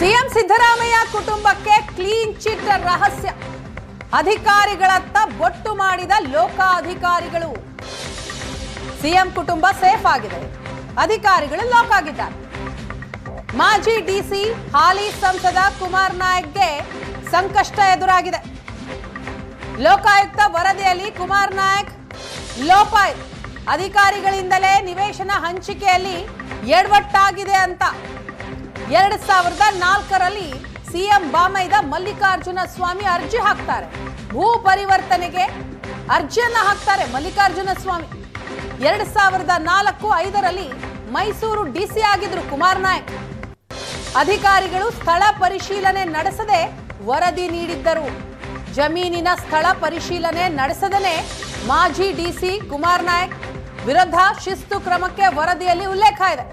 CM Siddaramaiah ಕುಟುಂಬಕ್ಕೆ clean chit ರಹಸ್ಯ. ಅಧಿಕಾರಿಗಳತ್ತ ಬೊಟ್ಟು ಮಾಡಿದ ಲೋಕಾಧಿಕಾರಿಗಳು. ಸಿಎಂ ಕುಟುಂಬ ಸೇಫ್ ಆಗಿದೆ, ಅಧಿಕಾರಿಗಳು ಲಾಕ್ ಆಗಿದ್ದಾರೆ. ಮಾಜಿ ಡಿಸಿ ಹಾಲಿ ಸಂಸದ ಕುಮಾರ್ ನಾಯಕ್ಗೆ ಸಂಕಷ್ಟ ಎದುರಾಗಿದೆ. ಲೋಕಾಯುಕ್ತ ವರದಿಯಲ್ಲಿ ಕುಮಾರ್ ನಾಯಕ್ ಲೋಪಾಯುಕ್ತ ಅಧಿಕಾರಿಗಳಿಂದಲೇ ನಿವೇಶನ ಹಂಚಿಕೆಯಲ್ಲಿ ಎಡವಟ್ಟಾಗಿದೆ ಅಂತ 2004ರಲ್ಲಿ ಸಿಎಂ ಬಾಮೈದ ಮಲ್ಲಿಕಾರ್ಜುನ ಸ್ವಾಮಿ ಅರ್ಜಿ ಹಾಕ್ತಾರೆ. ಭೂ ಪರಿವರ್ತನೆಗೆ ಅರ್ಜಿಯನ್ನ ಹಾಕ್ತಾರೆ ಮಲ್ಲಿಕಾರ್ಜುನ ಸ್ವಾಮಿ. 2004-5ರಲ್ಲಿ ಮೈಸೂರು ಡಿಸಿ ಆಗಿದ್ರು ಕುಮಾರ್ ನಾಯಕ್. ಅಧಿಕಾರಿಗಳು ಸ್ಥಳ ಪರಿಶೀಲನೆ ನಡೆಸದೆ ವರದಿ ನೀಡಿದ್ದರು. ಜಮೀನಿನ ಸ್ಥಳ ಪರಿಶೀಲನೆ ನಡೆಸದೇ ಮಾಜಿ ಡಿಸಿ ಕುಮಾರ್ ನಾಯಕ್ ವಿರುದ್ಧ ಶಿಸ್ತು ಕ್ರಮಕ್ಕೆ ವರದಿಯಲ್ಲಿ ಉಲ್ಲೇಖ ಇದೆ.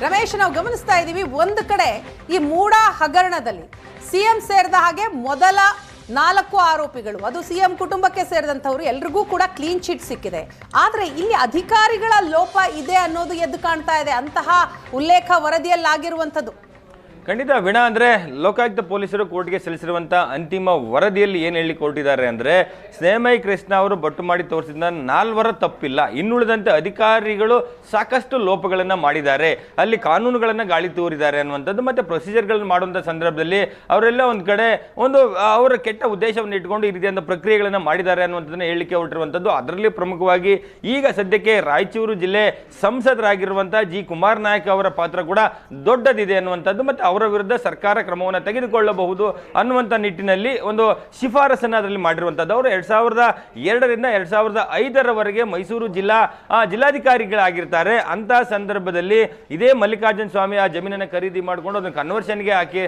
ರಮೇಶ್, ನಾವು ಗಮನಿಸ್ತಾ ಇದ್ದೀವಿ, ಒಂದು ಕಡೆ ಈ ಮೂಡ ಹಗರಣದಲ್ಲಿ ಸಿಎಂ ಸೇರಿದ ಹಾಗೆ ಮೊದಲ 4 ಆರೋಪಿಗಳು, ಅದು ಸಿಎಂ ಕುಟುಂಬಕ್ಕೆ ಸೇರಿದಂಥವ್ರು, ಎಲ್ರಿಗೂ ಕೂಡ ಕ್ಲೀನ್ ಚಿಟ್ ಸಿಕ್ಕಿದೆ. ಆದರೆ ಇಲ್ಲಿ ಅಧಿಕಾರಿಗಳ ಲೋಪ ಇದೆ ಅನ್ನೋದು ಎದ್ದು ಕಾಣ್ತಾ ಇದೆ, ಅಂತಹ ಉಲ್ಲೇಖ ವರದಿಯಲ್ಲಾಗಿರುವಂಥದ್ದು. ಖಂಡಿತ ವೀಣಾ, ಅಂದರೆ ಲೋಕಾಯುಕ್ತ ಪೊಲೀಸರು ಕೋರ್ಟ್ಗೆ ಸಲ್ಲಿಸಿರುವಂಥ ಅಂತಿಮ ವರದಿಯಲ್ಲಿ ಏನು ಹೇಳಿ ಕೊಟ್ಟಿದ್ದಾರೆ ಅಂದರೆ, ಸ್ನೇಹಮಯಿ ಕೃಷ್ಣ ಅವರು ಬೊಟ್ಟು ಮಾಡಿ ತೋರಿಸಿದ 4 ತಪ್ಪಿಲ್ಲ, ಇನ್ನುಳಿದಂತೆ ಅಧಿಕಾರಿಗಳು ಸಾಕಷ್ಟು ಲೋಪಗಳನ್ನು ಮಾಡಿದ್ದಾರೆ, ಅಲ್ಲಿ ಕಾನೂನುಗಳನ್ನು ಗಾಳಿ ತೋರಿದ್ದಾರೆ ಅನ್ನುವಂಥದ್ದು, ಮತ್ತು ಪ್ರೊಸೀಜರ್ಗಳನ್ನು ಮಾಡುವಂಥ ಸಂದರ್ಭದಲ್ಲಿ ಅವರೆಲ್ಲ ಒಂದು ಕಡೆ ಅವರ ಕೆಟ್ಟ ಉದ್ದೇಶವನ್ನು ಇಟ್ಕೊಂಡು ಈ ರೀತಿಯಾದ ಪ್ರಕ್ರಿಯೆಗಳನ್ನು ಮಾಡಿದ್ದಾರೆ ಅನ್ನುವಂಥದ್ದನ್ನು ಹೇಳಿಕೆ ಹೊರಟಿರುವಂಥದ್ದು. ಅದರಲ್ಲಿ ಪ್ರಮುಖವಾಗಿ ಈಗ ಸದ್ಯಕ್ಕೆ ರಾಯಚೂರು ಜಿಲ್ಲೆ ಸಂಸದರಾಗಿರುವಂಥ ಜಿ ಕುಮಾರ್ ನಾಯಕ್ ಅವರ ಪಾತ್ರ ಕೂಡ ದೊಡ್ಡದಿದೆ ಅನ್ನುವಂಥದ್ದು, ಮತ್ತು ಅವರ ವಿರುದ್ಧ ಸರ್ಕಾರ ಕ್ರಮವನ್ನು ತೆಗೆದುಕೊಳ್ಳಬಹುದು ಅನ್ನುವಂಥ ನಿಟ್ಟಿನಲ್ಲಿ ಒಂದು ಶಿಫಾರಸನ್ನು ಅದರಲ್ಲಿ ಮಾಡಿರುವಂಥದ್ದು. ಅವರು 2002ರಿಂದ 2005ರವರೆಗೆ ಮೈಸೂರು ಜಿಲ್ಲಾಧಿಕಾರಿಗಳಾಗಿರ್ತಾರೆ. ಅಂತ ಸಂದರ್ಭದಲ್ಲಿ ಇದೇ ಮಲ್ಲಿಕಾರ್ಜುನ ಸ್ವಾಮಿ ಆ ಜಮೀನನ್ನು ಖರೀದಿ ಮಾಡಿಕೊಂಡು ಅದನ್ನು ಕನ್ವರ್ಷನ್ಗೆ ಹಾಕಿ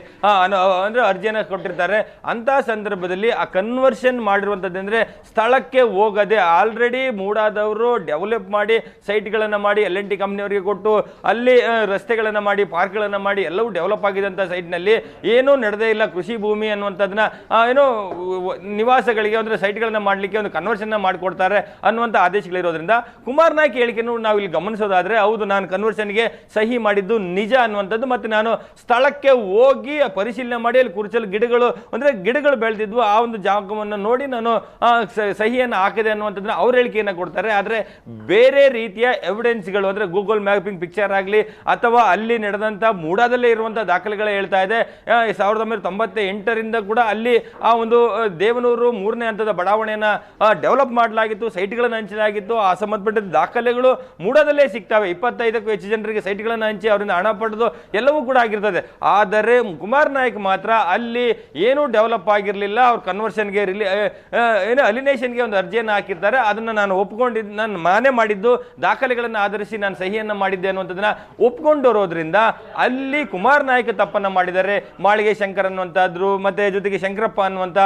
ಅಂದ್ರೆ ಅರ್ಜಿಯನ್ನು ಕೊಟ್ಟಿರ್ತಾರೆ. ಅಂತ ಸಂದರ್ಭದಲ್ಲಿ ಆ ಕನ್ವರ್ಷನ್ ಮಾಡಿರುವಂಥದ್ದು ಅಂದರೆ ಸ್ಥಳಕ್ಕೆ ಹೋಗದೆ ಆಲ್ರೆಡಿ ಮೂಡಾದವರು ಡೆವಲಪ್ ಮಾಡಿ ಸೈಟ್ಗಳನ್ನು ಮಾಡಿ L&T ಕಂಪ್ನಿಯವರಿಗೆ ಕೊಟ್ಟು ಅಲ್ಲಿ ರಸ್ತೆಗಳನ್ನು ಮಾಡಿ ಪಾರ್ಕ್ಗಳನ್ನು ಮಾಡಿ ಎಲ್ಲವೂ ಡೆವಲಪ್ ಆಗಿದಂಥ ಸೈಟ್ನಲ್ಲಿ ಏನೂ ನಡೆದೇ ಇಲ್ಲ. ಕೃಷಿ ಭೂಮಿ ಅನ್ನುವಂಥದ್ದನ್ನ ಏನೋ ನಿವಾಸಗಳಿಗೆ ಅಂದರೆ ಸೈಟ್ಗಳನ್ನು ಮಾಡಲಿಕ್ಕೆ ಒಂದು ಕನ್ವರ್ಷನ್ ಮಾಡಿಕೊಡ್ತಾರೆ ಅನ್ನುವಂಥ ಆದೇಶಗಳಿರೋದ್ರಿಂದ ಕುಮಾರ್ ನಾಯಕ್ ಹೇಳಿಕೆಯನ್ನು ನಾವು ಇಲ್ಲಿ ಗಮನಿಸೋದಾದ್ರೆ, ಹೌದು ನಾನು ಕನ್ವರ್ಷನ್ಗೆ ಸಹಿ ಮಾಡಿದ್ದು ನಿಜ ಅನ್ನುವಂಥದ್ದು, ಮತ್ತು ನಾನು ಸ್ಥಳಕ್ಕೆ ಹೋಗಿ ಪರಿಶೀಲನೆ ಮಾಡಿ ಅಲ್ಲಿ ಕುರ್ಚಲು ಗಿಡಗಳು ಬೆಳೆದಿದ್ವು, ಆ ಒಂದು ಜಾಗವನ್ನು ನೋಡಿ ನಾನು ಸಹಿಯನ್ನು ಹಾಕಿದೆ ಅನ್ನುವಂಥದ್ದನ್ನ ಅವ್ರ ಹೇಳಿಕೆಯನ್ನು ಕೊಡ್ತಾರೆ. ಆದರೆ ಬೇರೆ ರೀತಿಯ ಎವಿಡೆನ್ಸ್ಗಳು ಅಂದರೆ ಗೂಗಲ್ ಮ್ಯಾಪಿಂಗ್ ಪಿಕ್ಚರ್ ಆಗಲಿ ಅಥವಾ ಅಲ್ಲಿ ನಡೆದಂಥ ಮೂಡಾದಲ್ಲೇ ಇರುವಂಥ ದಾಖಲೆಗಳು ಹೇಳ್ತಾ ಇದೆ. 1998ರಿಂದ ಕೂಡ ಅಲ್ಲಿ ಆ ಒಂದು ದೇವನೂರು 3ನೇ ಹಂತದ ಬಡಾವಣೆಯನ್ನು ಡೆವಲಪ್ ಮಾಡಲಾಗಿತ್ತು, ಸೈಟ್ಗಳನ್ನು ಹಂಚಲಾಗಿತ್ತು. ಆ ಸಂಬಂಧಪಟ್ಟ ದಾಖಲೆಗಳು ಮೂಡದಲ್ಲೇ ಸಿಗ್ತವೆ. 25ಕ್ಕೂ ಹೆಚ್ಚು ಜನರಿಗೆ ಸೈಟ್ಗಳನ್ನು ಹಂಚಿ ಅವರಿಂದ ಹಣ ಪಡೆದು ಎಲ್ಲವೂ ಕೂಡ ಆಗಿರ್ತದೆ. ಆದರೆ ಕುಮಾರ್ ನಾಯಕ್ ಮಾತ್ರ ಅಲ್ಲಿ ಏನೂ ಡೆವಲಪ್ ಆಗಿರಲಿಲ್ಲ. ಅವ್ರು ಕನ್ವರ್ಷನ್ಗೆ ಏನು ಅಲಿನೇಷನ್ಗೆ ಒಂದು ಅರ್ಜಿಯನ್ನು ಹಾಕಿರ್ತಾರೆ. ಅದನ್ನು ನಾನು ಒಪ್ಕೊಂಡಿದ್ದು, ನಾನು ಮಾನೇ ಮಾಡಿದ್ದು, ದಾಖಲೆಗಳನ್ನು ಆಧರಿಸಿ ನಾನು ಸಹಿಯನ್ನು ಮಾಡಿದ್ದೆ ಅನ್ನುವಂಥದ್ದನ್ನ ಒಪ್ಕೊಂಡಿರೋದ್ರಿಂದ ಅಲ್ಲಿ ಕುಮಾರ್ ನಾಯಕ್ ತಪ್ಪನ್ನು ಮಾಡಿದ್ದಾರೆ. ಮಾಳಿಗೆ ಶಂಕರ್ ಅನ್ನುವಂಥದ್ರು ಮತ್ತೆ ಜೊತೆಗೆ ಶಂಕರಪ್ಪ ಅನ್ನುವಂಥ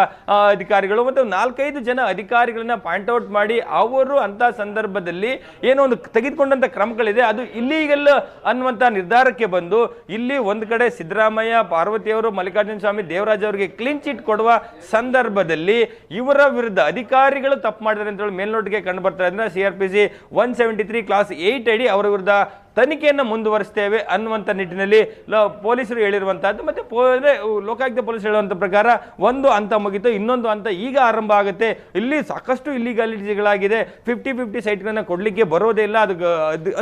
ಅಧಿಕಾರಿಗಳು ಮತ್ತು 4-5 ಜನ ಅಧಿಕಾರಿಗಳನ್ನ ಪಾಯಿಂಟ್ ಔಟ್ ಮಾಡಿ ಅವರು ಅಂತ ಸಂದರ್ಭದಲ್ಲಿ ಏನೋ ಒಂದು ತೆಗೆದುಕೊಂಡಂತ ಕ್ರಮಗಳಿದೆ, ಅದು ಇಲ್ಲೀಗಲ್ ಅನ್ನುವಂಥ ನಿರ್ಧಾರಕ್ಕೆ ಬಂದು ಇಲ್ಲಿ ಒಂದು ಕಡೆ ಸಿದ್ದರಾಮಯ್ಯ, ಪಾರ್ವತಿಯವರು, ಮಲ್ಲಿಕಾರ್ಜುನ ಸ್ವಾಮಿ, ದೇವರಾಜ್ ಅವರಿಗೆ ಕ್ಲೀನ್ ಚಿಟ್ ಕೊಡುವ ಸಂದರ್ಭದಲ್ಲಿ ಇವರ ವಿರುದ್ಧ ಅಧಿಕಾರಿಗಳು ತಪ್ಪು ಮಾಡಿದ್ದಾರೆ ಅಂತ ಹೇಳಿ ಮೇಲ್ನೋಟಿಗೆ ಕಂಡು ಬರ್ತಾ ಇದ್ರೆ CRPC 173 ಕ್ಲಾಸ್ 8 ಅಡಿ ಅವರ ವಿರುದ್ಧ ತನಿಖೆಯನ್ನು ಮುಂದುವರಿಸ್ತೇವೆ ಅನ್ನುವಂಥ ನಿಟ್ಟಿನಲ್ಲಿ ಪೊಲೀಸರು ಹೇಳಿರುವಂಥದ್ದು. ಮತ್ತು ಲೋಕಾಯುಕ್ತ ಪೊಲೀಸರು ಹೇಳುವಂಥ ಪ್ರಕಾರ ಒಂದು ಹಂತ ಮುಗಿತು, ಇನ್ನೊಂದು ಹಂತ ಈಗ ಆರಂಭ ಆಗುತ್ತೆ. ಇಲ್ಲಿ ಸಾಕಷ್ಟು ಇಲ್ಲಿಗಾಲಿಟಿಗಳಾಗಿದೆ. 50-50 ಸೈಟ್ಗಳನ್ನ ಕೊಡಲಿಕ್ಕೆ ಬರೋದೇ ಇಲ್ಲ, ಅದು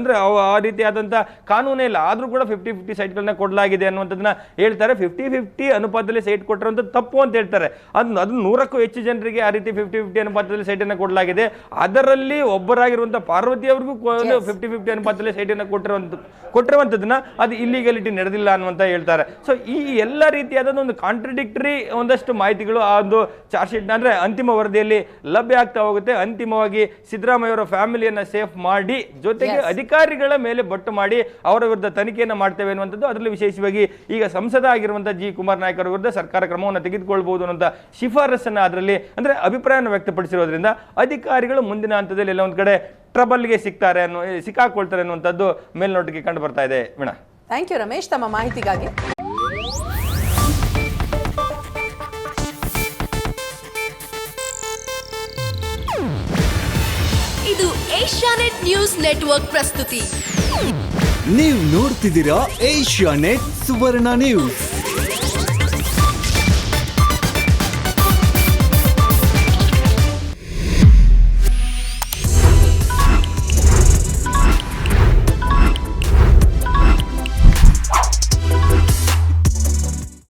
ಅಂದರೆ ಆ ರೀತಿಯಾದಂಥ ಕಾನೂನೇ ಇಲ್ಲ. ಆದರೂ ಕೂಡ 50-50 ಸೈಟ್ಗಳನ್ನ ಕೊಡಲಾಗಿದೆ ಅನ್ನುವಂಥದ್ದನ್ನ ಹೇಳ್ತಾರೆ. 50-50 ಅನುಪಾತದಲ್ಲಿ ಸೈಟ್ ಕೊಟ್ಟಿರುವಂಥದ್ದು ತಪ್ಪು ಅಂತ ಹೇಳ್ತಾರೆ. ಅದು 100ಕ್ಕೂ ಹೆಚ್ಚು ಜನರಿಗೆ ಆ ರೀತಿ 50-50 ಅನುಪಾತದಲ್ಲಿ ಸೈಟನ್ನು ಕೊಡಲಾಗಿದೆ. ಅದರಲ್ಲಿ ಒಬ್ಬರಾಗಿರುವಂಥ ಪಾರ್ವತಿಯವರಿಗೂ 50-50 ಅನುಪಾತದಲ್ಲಿ ಸೈಟನ್ನು ಕೊಟ್ಟಿರುವಂಥದ್ದನ್ನ ಅದು ಇಲ್ಲಿಗಲಿಟಿ ನಡೆದಿಲ್ಲ ಅನ್ನುವಂತ ಹೇಳ್ತಾರೆ. ಸೊ ಈ ಎಲ್ಲ ರೀತಿಯಾದ ಒಂದು ಕಾಂಟ್ರಡಿಕ್ಟರಿ ಒಂದಷ್ಟು ಮಾಹಿತಿಗಳು ಆ ಒಂದು ಚಾರ್ಜ್ ಶೀಟ್ ಅಂದ್ರೆ ಅಂತಿಮ ವರದಿಯಲ್ಲಿ ಲಭ್ಯ ಆಗ್ತಾ ಹೋಗುತ್ತೆ. ಅಂತಿಮವಾಗಿ ಸಿದ್ದರಾಮಯ್ಯ ಅವರ ಫ್ಯಾಮಿಲಿಯನ್ನ ಸೇಫ್ ಮಾಡಿ ಜೊತೆಗೆ ಅಧಿಕಾರಿಗಳ ಮೇಲೆ ಬೊಟ್ಟು ಮಾಡಿ ಅವರ ವಿರುದ್ಧ ತನಿಖೆಯನ್ನು ಮಾಡ್ತೇವೆ ಅನ್ನುವಂಥದ್ದು. ಅದರಲ್ಲಿ ವಿಶೇಷವಾಗಿ ಈಗ ಸಂಸದ ಆಗಿರುವಂತಹ ಜಿ ಕುಮಾರ್ ನಾಯಕ್ ಅವರ ವಿರುದ್ಧ ಸರ್ಕಾರ ಕ್ರಮವನ್ನು ತೆಗೆದುಕೊಳ್ಬಹುದು ಅನ್ನುವಂಥ ಶಿಫಾರಸನ್ನು ಅದರಲ್ಲಿ ಅಂದ್ರೆ ಅಭಿಪ್ರಾಯವನ್ನು ವ್ಯಕ್ತಪಡಿಸಿರೋದ್ರಿಂದ ಅಧಿಕಾರಿಗಳು ಮುಂದಿನ ಹಂತದಲ್ಲಿ ಎಲ್ಲ ಒಂದು ಕಡೆ ಟ್ರಬಲ್ಗೆ ಸಿಕ್ಕಾಕೊಳ್ತಾರೆ ಅನ್ನುವಂಥದ್ದು ಮೇಲ್ನೋಟಕ್ಕೆ ಕಂಡು ಬರ್ತಾ ಇದೆ. ವೀಣಾ, ಥ್ಯಾಂಕ್ ಯು ರಮೇಶ್ ತಮ್ಮ ಮಾಹಿತಿಗಾಗಿ. ಇದು ಏಷ್ಯಾ ಏಷ್ಯಾನೆಟ್ ನ್ಯೂಸ್ ನೆಟ್ವರ್ಕ್ ಪ್ರಸ್ತುತಿ. ನೀವು ನೋಡ್ತಿದ್ದೀರಾ ಏಷ್ಯಾನೆಟ್ ಸುವರ್ಣ ನ್ಯೂಸ್.